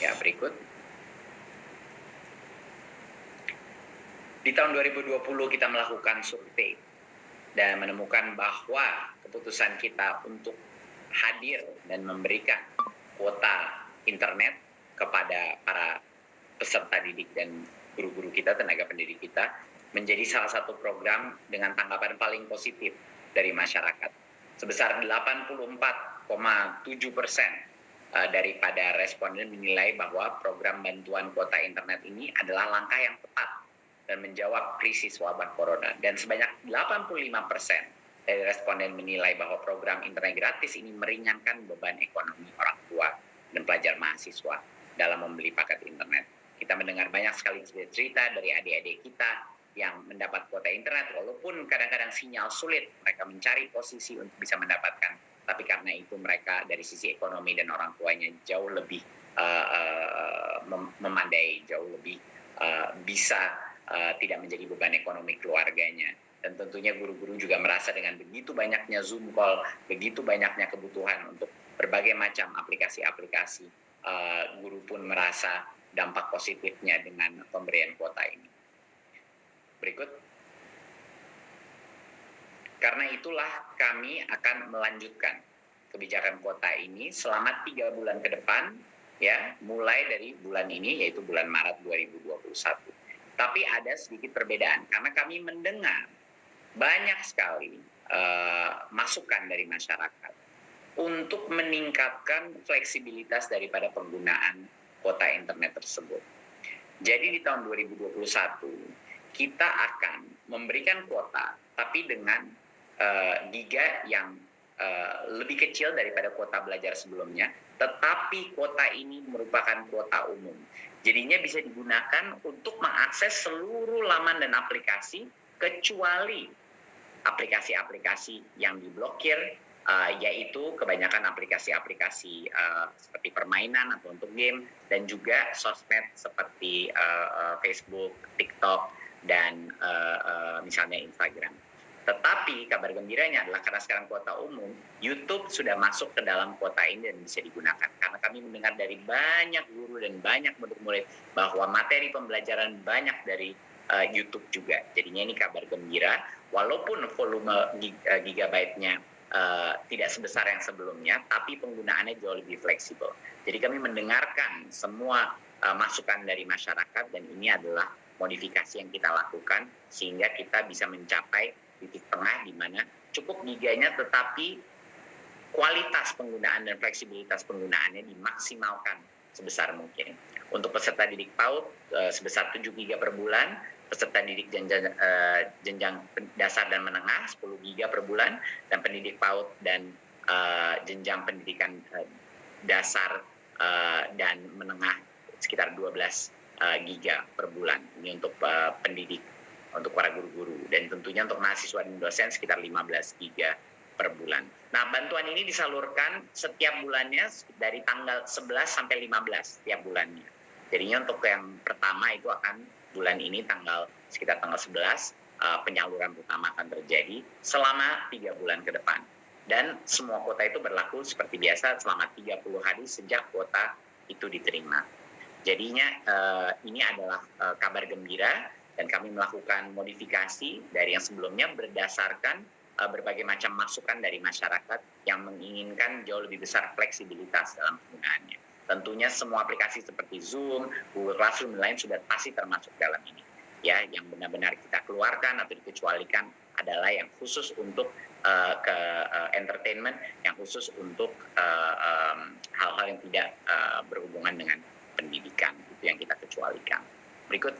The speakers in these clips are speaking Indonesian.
Ya, berikut. Di tahun 2020 kita melakukan survei dan menemukan bahwa keputusan kita untuk hadir dan memberikan kuota internet kepada para peserta didik dan guru-guru kita, tenaga pendidik kita, menjadi salah satu program dengan tanggapan paling positif dari masyarakat. Sebesar 84,7% daripada responden menilai bahwa program bantuan kuota internet ini adalah langkah yang tepat dan menjawab krisis wabah corona. Dan sebanyak 85% dari responden menilai bahwa program internet gratis ini meringankan beban ekonomi orang tua dan pelajar mahasiswa dalam membeli paket internet. Kita mendengar banyak sekali cerita dari adik-adik kita yang mendapat kuota internet, walaupun kadang-kadang sinyal sulit, mereka mencari posisi untuk bisa mendapatkan, tapi karena itu mereka dari sisi ekonomi dan orang tuanya jauh lebih memandai, jauh lebih bisa tidak menjadi beban ekonomi keluarganya. Dan tentunya guru-guru juga merasa dengan begitu banyaknya Zoom call, begitu banyaknya kebutuhan untuk berbagai macam aplikasi-aplikasi, guru pun merasa dampak positifnya dengan pemberian kuota ini. Berikut. Karena itulah kami akan melanjutkan kebijakan kuota ini selama 3 bulan ke depan, ya, mulai dari bulan ini, yaitu bulan Maret 2021. Tapi ada sedikit perbedaan, karena kami mendengar banyak sekali masukan dari masyarakat untuk meningkatkan fleksibilitas daripada penggunaan kuota internet tersebut. Jadi di tahun 2021, kita akan memberikan kuota, tapi dengan giga yang lebih kecil daripada kuota belajar sebelumnya, tetapi kuota ini merupakan kuota umum. Jadinya bisa digunakan untuk mengakses seluruh laman dan aplikasi, kecuali aplikasi-aplikasi yang diblokir, yaitu kebanyakan aplikasi-aplikasi seperti permainan atau untuk game, dan juga sosmed seperti Facebook, TikTok, dan misalnya Instagram. Tetapi kabar gembiranya adalah karena sekarang kuota umum, YouTube sudah masuk ke dalam kuota ini dan bisa digunakan. Karena kami mendengar dari banyak guru dan banyak murid-murid bahwa materi pembelajaran banyak dari YouTube juga. Jadinya ini kabar gembira, walaupun volume gigabyte-nya tidak sebesar yang sebelumnya, tapi penggunaannya jauh lebih fleksibel. Jadi kami mendengarkan semua masukan dari masyarakat, dan ini adalah modifikasi yang kita lakukan sehingga kita bisa mencapai titik tengah di mana cukup giganya, tetapi kualitas penggunaan dan fleksibilitas penggunaannya dimaksimalkan sebesar mungkin. Untuk peserta didik PAUD sebesar 7 giga per bulan, peserta didik jenjang dasar dan menengah 10 giga per bulan, dan pendidik PAUD dan jenjang pendidikan dasar dan menengah sekitar 12 giga per bulan. Ini untuk pendidik, untuk para guru-guru, dan tentunya untuk mahasiswa dan dosen sekitar 15 giga per bulan. Nah, bantuan ini disalurkan setiap bulannya dari tanggal 11 sampai 15 setiap bulannya. Jadinya untuk yang pertama itu akan bulan ini sekitar tanggal 11, penyaluran pertama akan terjadi selama 3 bulan ke depan. Dan semua kuota itu berlaku seperti biasa selama 30 hari sejak kuota itu diterima. Jadinya ini adalah kabar gembira, dan kami melakukan modifikasi dari yang sebelumnya berdasarkan berbagai macam masukan dari masyarakat yang menginginkan jauh lebih besar fleksibilitas dalam penggunaannya. Tentunya semua aplikasi seperti Zoom, Google Classroom, dan lain sudah pasti termasuk dalam ini. Ya, yang benar-benar kita keluarkan atau dikecualikan adalah yang khusus untuk entertainment, yang khusus untuk hal-hal yang tidak berhubungan dengan pendidikan, itu yang kita kecualikan. Berikut.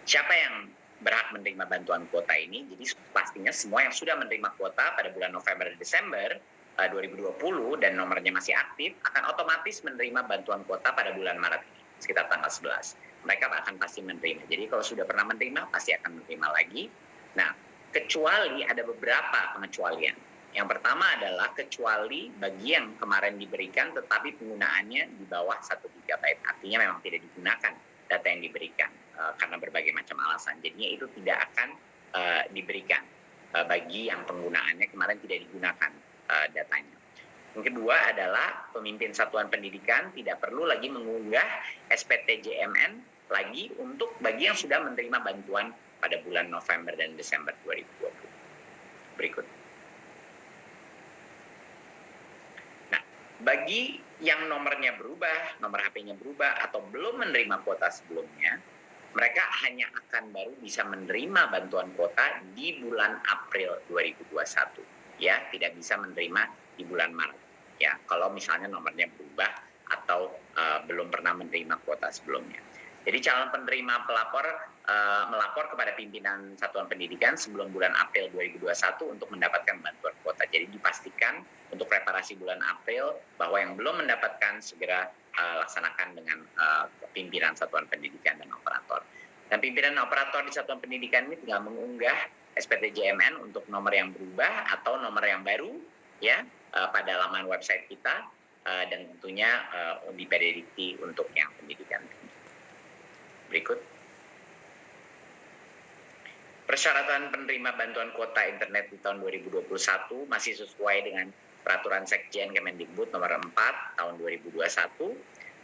Siapa yang berhak menerima bantuan kuota ini? Jadi pastinya semua yang sudah menerima kuota pada bulan November dan Desember 2020 dan nomornya masih aktif akan otomatis menerima bantuan kuota pada bulan Maret ini, sekitar tanggal 11. Mereka akan pasti menerima. Jadi kalau sudah pernah menerima, pasti akan menerima lagi. Nah, kecuali ada beberapa pengecualian. Yang pertama adalah kecuali bagi yang kemarin diberikan tetapi penggunaannya di bawah 1 GB. Artinya memang tidak digunakan data yang diberikan karena berbagai macam alasan. Jadinya itu tidak akan diberikan bagi yang penggunaannya kemarin tidak digunakan datanya. Yang kedua adalah pemimpin satuan pendidikan tidak perlu lagi mengunggah SPT JMN lagi untuk bagi yang sudah menerima bantuan pada bulan November dan Desember 2020. Berikut. Nah, bagi yang nomornya berubah, nomor HP-nya berubah atau belum menerima kuota sebelumnya, mereka hanya akan baru bisa menerima bantuan kuota di bulan April 2021. Ya, tidak bisa menerima di bulan Maret. Ya, kalau misalnya nomornya berubah atau belum pernah menerima kuota sebelumnya. Jadi calon penerima pelapor melapor kepada pimpinan satuan pendidikan sebelum bulan April 2021 untuk mendapatkan bantuan kuota. Jadi dipastikan untuk preparasi bulan April bahwa yang belum mendapatkan segera laksanakan dengan pimpinan satuan pendidikan dan operator. Dan pimpinan operator di satuan pendidikan ini tinggal mengunggah SPT JMN untuk nomor yang berubah atau nomor yang baru, ya, pada laman website kita dan tentunya di PDDikti untuk yang pendidikan tinggi. Berikut. Persyaratan penerima bantuan kuota internet di tahun 2021 masih sesuai dengan peraturan Sekjen Kemendikbud nomor 4 tahun 2021.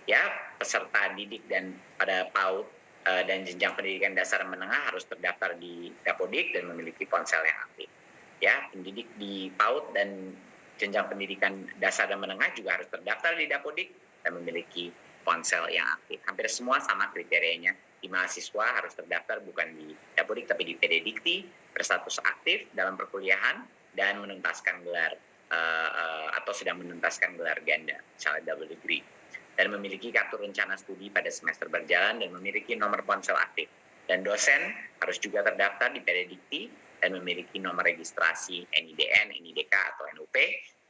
Ya, peserta didik dan pada PAUD dan jenjang pendidikan dasar menengah harus terdaftar di Dapodik dan memiliki ponsel yang aktif. Ya, pendidik di PAUD dan jenjang pendidikan dasar dan menengah juga harus terdaftar di Dapodik dan memiliki ponsel yang aktif. Hampir semua sama kriterianya. Di mahasiswa harus terdaftar bukan di Dapodik tapi di PDDikti, berstatus aktif dalam perkuliahan dan menuntaskan gelar atau sedang menuntaskan gelar ganda, misalnya double degree, dan memiliki kartu rencana studi pada semester berjalan dan memiliki nomor ponsel aktif. Dan dosen harus juga terdaftar di PDDikti dan memiliki nomor registrasi NIDN, NIDK atau NUP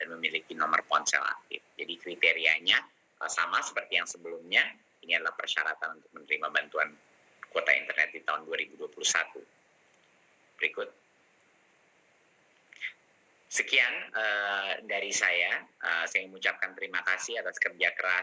dan memiliki nomor ponsel aktif. Jadi kriterianya sama seperti yang sebelumnya. Ini adalah persyaratan untuk menerima bantuan kuota internet di tahun 2021. Berikut. Sekian dari saya. Saya mengucapkan terima kasih atas kerja keras